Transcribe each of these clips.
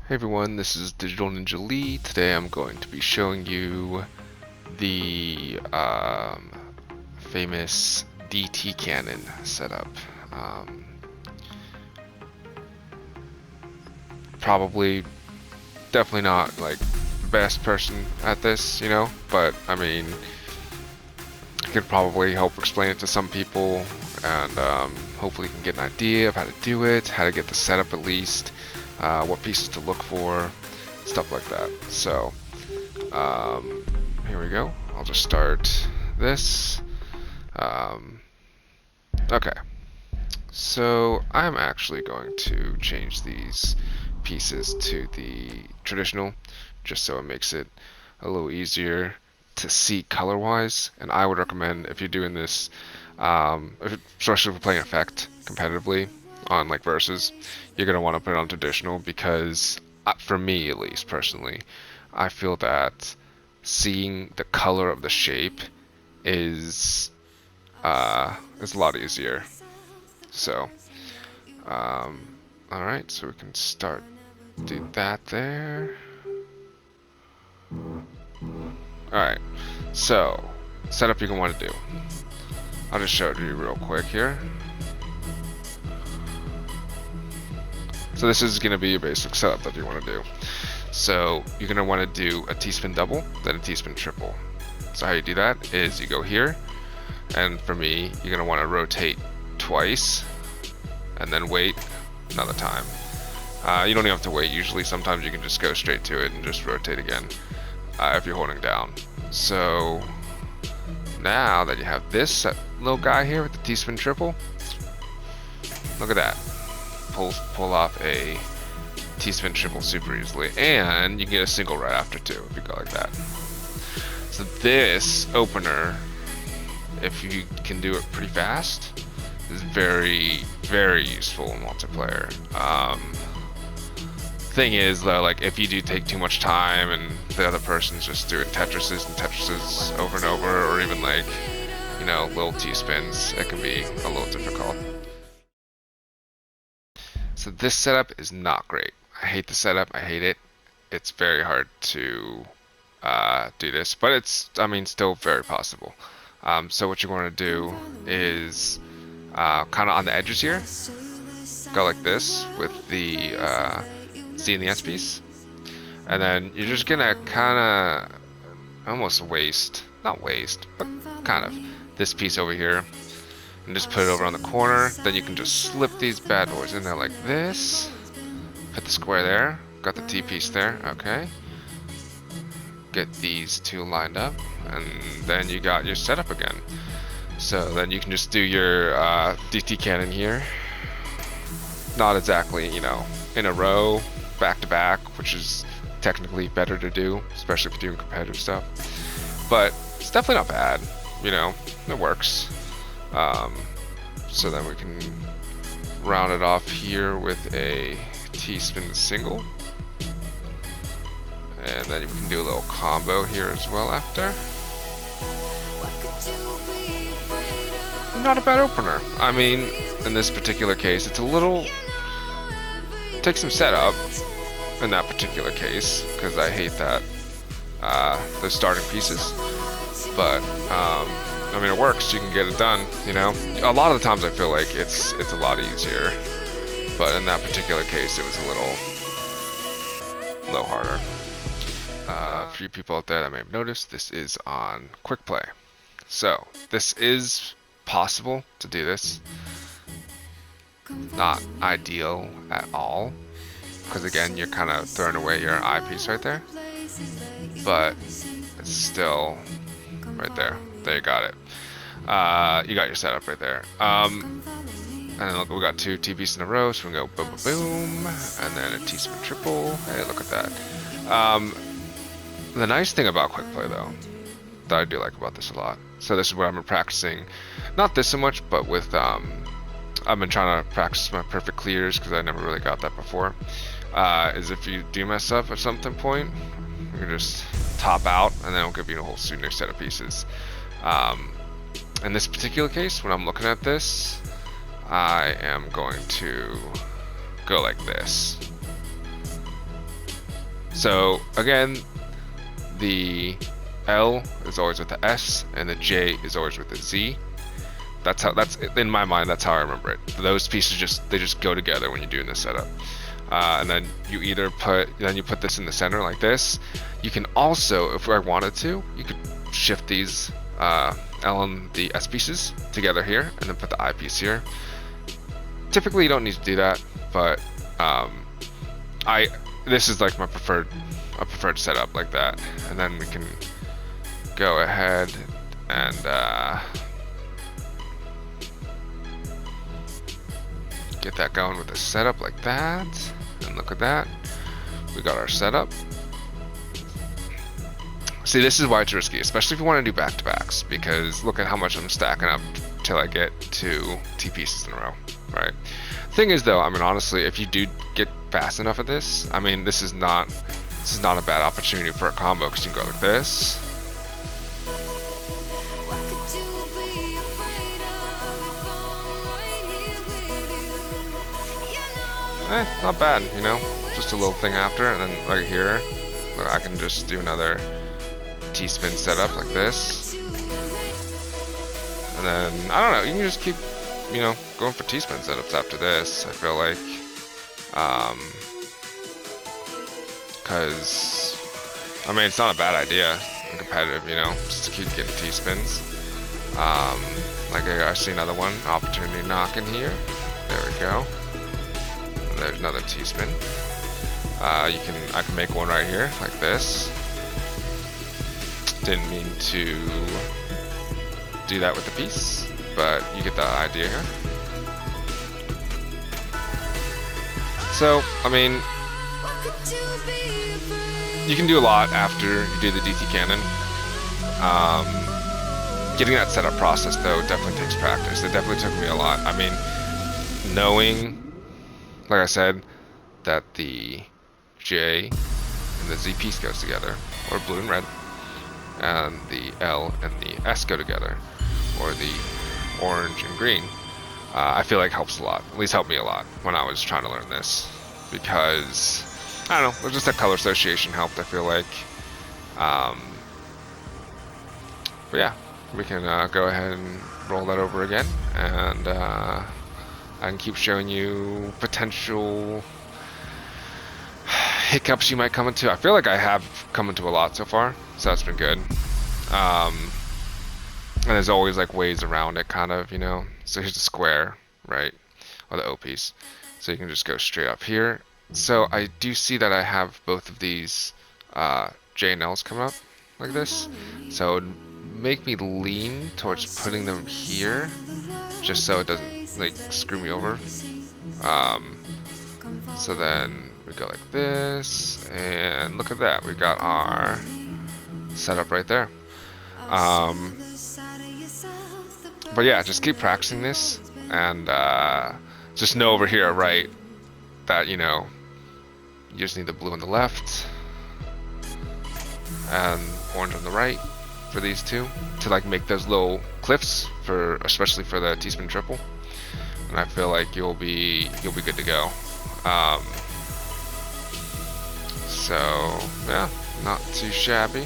Hey everyone, this is Digital Ninja Lee. Today I'm going to be showing you the famous DT cannon setup. Probably, definitely not like the best person at this, but I mean, I could probably help explain it to some people, and hopefully you can get an idea of how to do it, how to get the setup at least, what pieces to look for, stuff like that. So here we go. I'll just start this. Okay, so I'm actually going to change these pieces to the traditional, just so it makes it a little easier to see color wise. And I would recommend, if you're doing this, especially if you're playing effect competitively on like versus, you're going to want to put it on traditional, because for me at least personally, I feel that seeing the color of the shape is a lot easier. So alright, so we can start, do that there. Alright, so setup you're going to want to do, I'll just show it to you real quick here. So this is going to be your basic setup that you want to do. So you're going to want to do a T-spin double, then a T-spin triple. So how you do that is you go here, and for me, you're going to want to rotate twice, and then wait another time. You don't even have to wait usually. Sometimes you can just go straight to it and just rotate again if you're holding down. So now that you have this little guy here with the T-spin triple, look at that. Pull off a T-spin triple super easily, and you can get a single right after too if you go like that. So this opener, if you can do it pretty fast, is very, very useful in multiplayer. Thing is though, like if you do take too much time and the other person's just doing Tetrises over and over, or even like, little T-spins, it can be a little difficult. So this setup is not great. I hate the setup. I hate it. It's very hard to do this, but it's, still very possible. So what you want to do is kind of on the edges here, go like this with the C and the S piece, and then you're just gonna kind of almost not waste, but kind of this piece over here, and just put it over on the corner. Then you can just slip these bad boys in there like this. Put the square there. Got the T piece there. Okay. Get these two lined up, and then you got your setup again. So then you can just do your DT cannon here. Not exactly, in a row, back to back, which is technically better to do, especially if you're doing competitive stuff. But it's definitely not bad. It works. So then we can round it off here with a T-spin single, and then we can do a little combo here as well after. Not a bad opener. In this particular case, it's a little, take some setup in that particular case, because I hate that the starting pieces, but it works. You can get it done. A lot of the times I feel like it's a lot easier, but in that particular case, it was a little harder. For you people out there that may have noticed, this is on quick play, so this is possible to do this. Not ideal at all, because again, you're kind of throwing away your eyepiece right there, but it's still right there. There, you got it. You got your setup right there. And then look, we got two T-pieces in a row, so we can go boom, boom, boom, and then a T-spin triple. Hey, look at that. The nice thing about quick play, though, that I do like about this a lot. So this is what I've been practicing. Not this so much, but with I've been trying to practice my perfect clears, because I never really got that before. Is if you do mess up at some point, you can just top out, and then it'll give you a whole new set of pieces. In this particular case, when I'm looking at this, I am going to go like this. So again, the L is always with the S, and the J is always with the Z. That's in my mind. That's how I remember it. Those pieces just go together when you're doing this setup. And then you either put this in the center like this. You can also, if I wanted to, you could shift these L and the S pieces together here, and then put the I piece here. Typically, you don't need to do that, but this is like my preferred setup like that. And then we can go ahead and get that going with the setup like that. And look at that, we got our setup. See, this is why it's risky, especially if you want to do back-to-backs, because look at how much I'm stacking up till I get 2 T pieces in a row, right? Thing is though, I mean, honestly, if you do get fast enough at this, I mean, this is not a bad opportunity for a combo, because you can go like this. Not bad, you know, just a little thing after, and then right here, I can just do another T-spin setup like this. And then, I don't know, you can just keep, you know, going for T-spin setups after this, I feel like. Because, I mean, it's not a bad idea in competitive, you know, just to keep getting T-spins. Like I see another one, opportunity knock in here. There we go. And there's another T-spin. I can make one right here, like this. Didn't mean to do that with the piece, but you get the idea here. So, I mean, you can do a lot after you do the DT cannon. Getting that setup process, though, definitely takes practice. It definitely took me a lot. I mean, knowing, like I said, that the J and the Z piece goes together, or blue and red, and the L and the S go together, or the orange and green, I feel like helps a lot. At least helped me a lot when I was trying to learn this, because I don't know, just that color association helped, I feel like. But yeah, we can go ahead and roll that over again, and I can keep showing you potential hiccups you might come into. I feel like I have come into a lot so far, so that's been good. And there's always like ways around it, kind of, you know. So here's the square, right, or the O piece. So you can just go straight up here. So I do see that I have both of these J and L's come up like this. So it would make me lean towards putting them here, just so it doesn't like screw me over. So then we go like this, and look at that, we got our setup right there. But yeah, just keep practicing this, and just know over here, right, that, you know, you just need the blue on the left and orange on the right for these two to like make those little cliffs, for especially for the T-spin triple. And I feel like you'll be good to go. So yeah, not too shabby.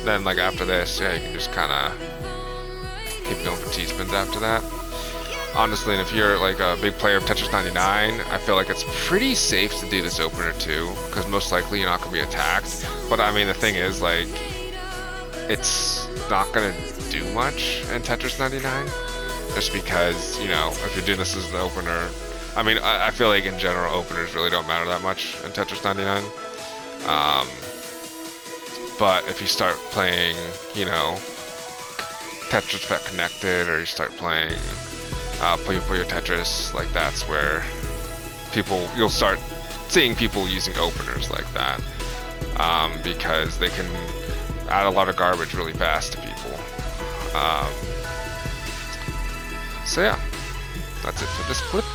Then like after this, yeah, you can just kind of keep going for T-spins after that. Honestly, and if you're like a big player of Tetris 99, I feel like it's pretty safe to do this opener too, because most likely you're not going to be attacked. But I mean, the thing is, like, it's not going to do much in Tetris 99, just because, you know, if you're doing this as the opener, I mean, I feel like in general openers really don't matter that much in Tetris 99. But if you start playing, you know, Tetris Effect Connected, or you start playing Puyo Puyo Tetris, like that's where you'll start seeing people using openers like that, because they can add a lot of garbage really fast to people. So yeah, that's it for this clip.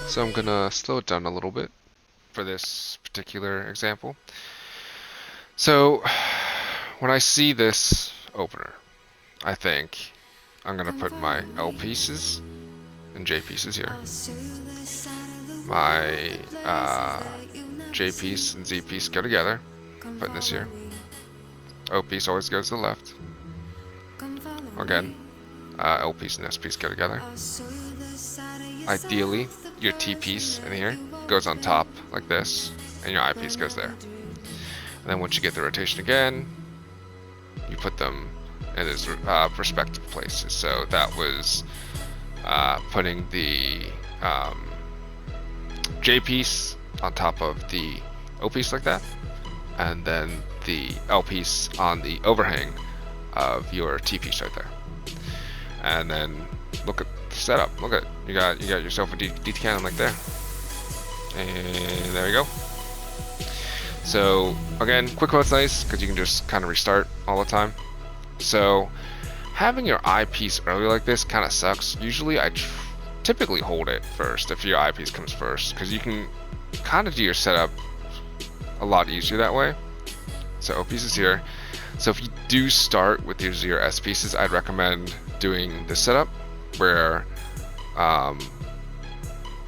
So I'm gonna slow it down a little bit for this particular example. So when I see this opener, I think I'm gonna put my L pieces and J pieces here, my J piece and Z piece go together. Putting this here. O piece always goes to the left. Again, L piece and S piece go together. Ideally, your T piece in here goes on top like this, and your I piece goes there. And then once you get the rotation again, you put them in its respective places. So that was putting the J piece on top of the O piece like that, and then the L piece on the overhang of your T piece right there. And then look at the setup. Look at you got yourself a DT cannon like there, and there you go. So again, quick mode's nice because you can just kind of restart all the time. So having your eyepiece early like this kind of sucks. Usually I typically hold it first if your eyepiece comes first, because you can kind of do your setup a lot easier that way. So O piece is here. So if you do start with your Z or S pieces, I'd recommend doing this setup where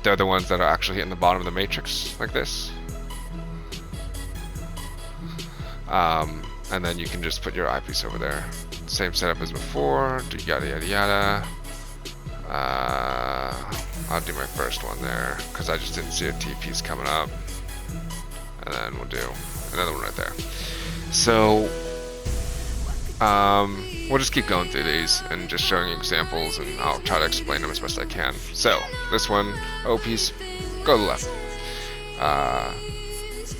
they're the ones that are actually hitting the bottom of the matrix like this. And then you can just put your eyepiece over there. Same setup as before, do yada yada yada. I'll do my first one there because I just didn't see a T piece coming up. And then we'll do another one right there. So we'll just keep going through these and just showing you examples, and I'll try to explain them as best I can. So this one, O piece, go to the left.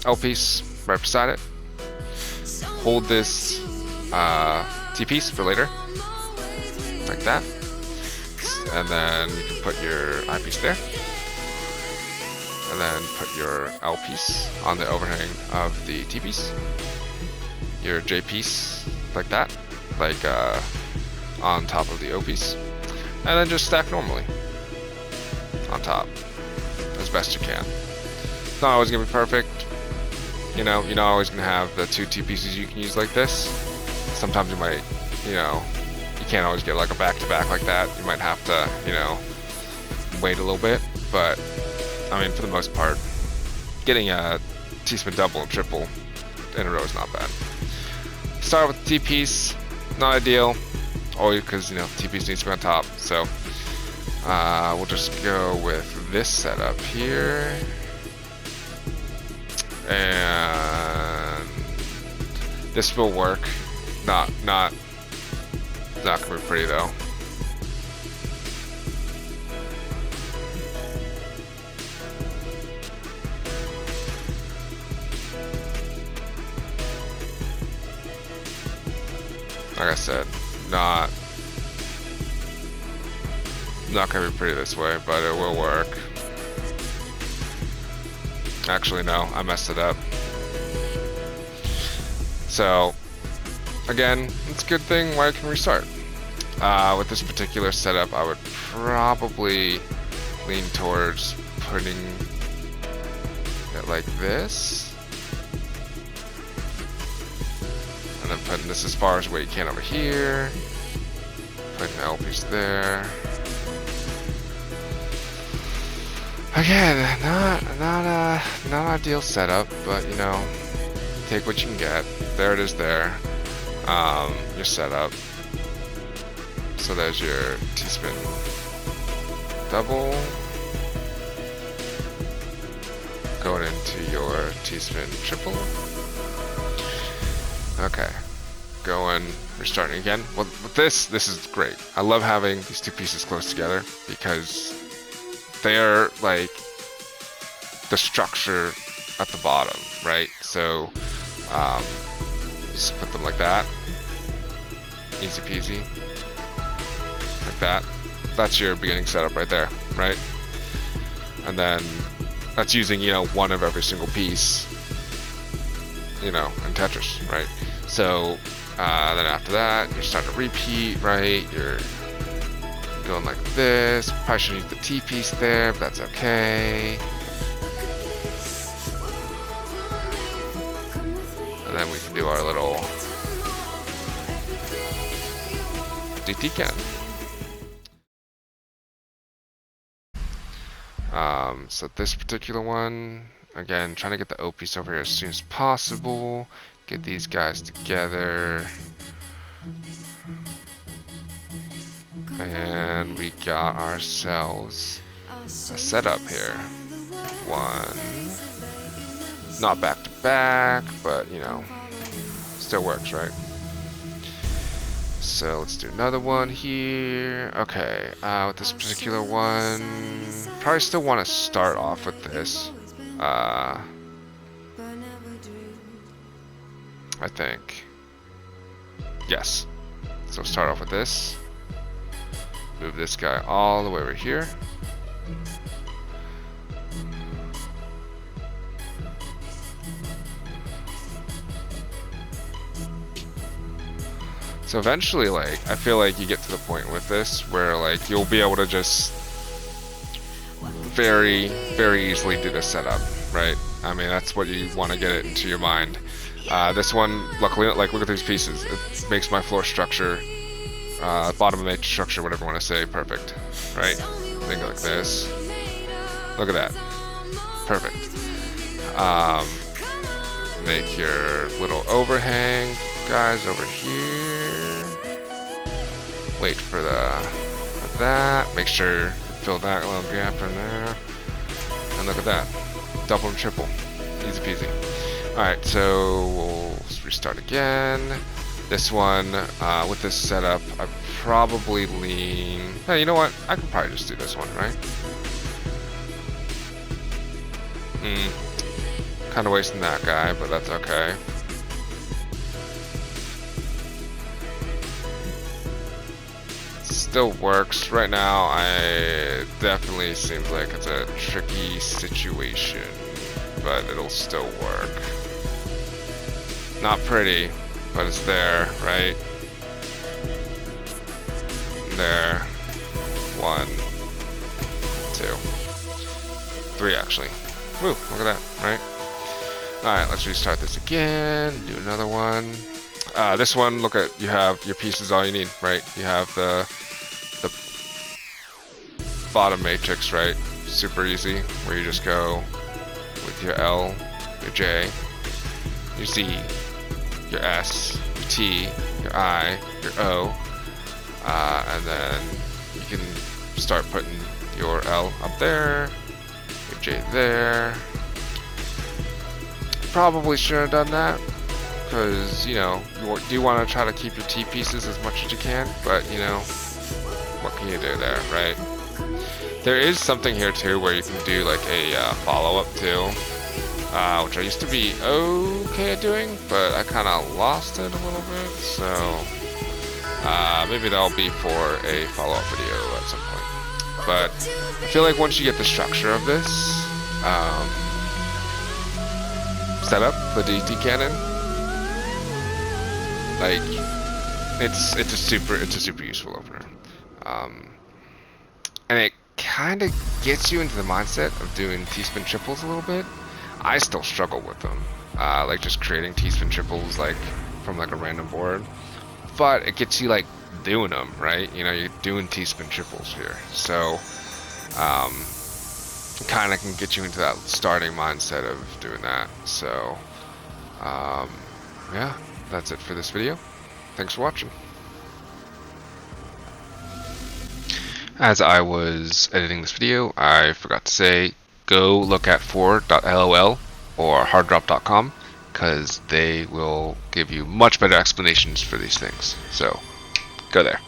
L piece right beside it. Hold this T piece for later, like that. And then you can put your I piece there. And then put your L piece on the overhang of the T piece. Your J piece like that, like on top of the O piece. And then just stack normally on top as best you can. It's not always gonna be perfect. You're not always gonna have the two T pieces you can use like this. Sometimes you might, you can't always get like a back-to-back like that. You might have to, wait a little bit. But I mean, for the most part, getting a T-spin double and triple in a row is not bad. Start with the T piece, not ideal, always because the T piece needs to be on top. So we'll just go with this setup here. And this will work. Not gonna be pretty though. Like I said, not gonna be pretty this way, but it will work. Actually, no, I messed it up. So, again, it's a good thing why I can restart. With this particular setup, I would probably lean towards putting it like this. And then putting this as far as where you can over here. Putting the L piece there. Again, not ideal setup, but take what you can get. There it is there. Your setup. So there's your T-spin double. Going into your T-spin triple. Okay. Restarting again. Well, with this is great. I love having these two pieces close together because they're like the structure at the bottom, right? So just put them like that, easy peasy, like that. That's your beginning setup right there, right? And then that's using one of every single piece, in Tetris, right? So then after that, you're starting to repeat, right? You're going like this. Probably should use the T piece there, but that's okay. And then we can do our little DT can. So this particular one Again, trying to get the O piece over here as soon as possible. Get these guys together. And we got ourselves a setup here. One. Not back to back, but you know, still works, right? So let's do another one here. Okay, with this particular one, probably still want to start off with this. I think. Yes. So start off with this. Move this guy all the way over here. So eventually, like, I feel like you get to the point with this where, like, you'll be able to just very, very easily do this setup, right? I mean, that's what you want to get it into your mind. This one, luckily, like, look at these pieces. It makes my floor structure, bottom of matrix structure, whatever you want to say, perfect, right? Think like this. Look at that. Perfect. Make your little overhang guys over here. Wait for that. Make sure you fill that little gap in there. And look at that. Double and triple. Easy peasy. Alright, so we'll restart again. This one, with this setup, I probably lean... Hey, you know what? I can probably just do this one, right? Kind of wasting that guy, but that's okay. Still works. Right now, it definitely seems like it's a tricky situation, but it'll still work. Not pretty, but it's there, right? There. 1, 2, 3 actually. Woo, look at that, right? Alright, let's restart this again, do another one. This one, look at, you have your pieces all you need, right? You have the bottom matrix, right? Super easy, where you just go with your L, your J, your Z, your S, your T, your I, your O, and then you can start putting your L up there, your J there. Probably should have done that, because, you know, you do want to try to keep your T pieces as much as you can, but, you know, what can you do there, right? There is something here, too, where you can do, like, a follow-up, too, which I used to be okay at doing, but I kind of lost it a little bit, so maybe that'll be for a follow-up video at some point. But I feel like once you get the structure of this, set up the DT cannon, like, it's a super useful opener, and it kind of gets you into the mindset of doing T-spin triples a little bit. I still struggle with them, like just creating T-spin triples like from like a random board, but it gets you like doing them, right? You know, you're doing T-spin triples here, so kind of can get you into that starting mindset of doing that. So yeah, that's it for this video. Thanks for watching. As I was editing this video, I forgot to say, go look at 4.lol or harddrop.com, because they will give you much better explanations for these things. So go there.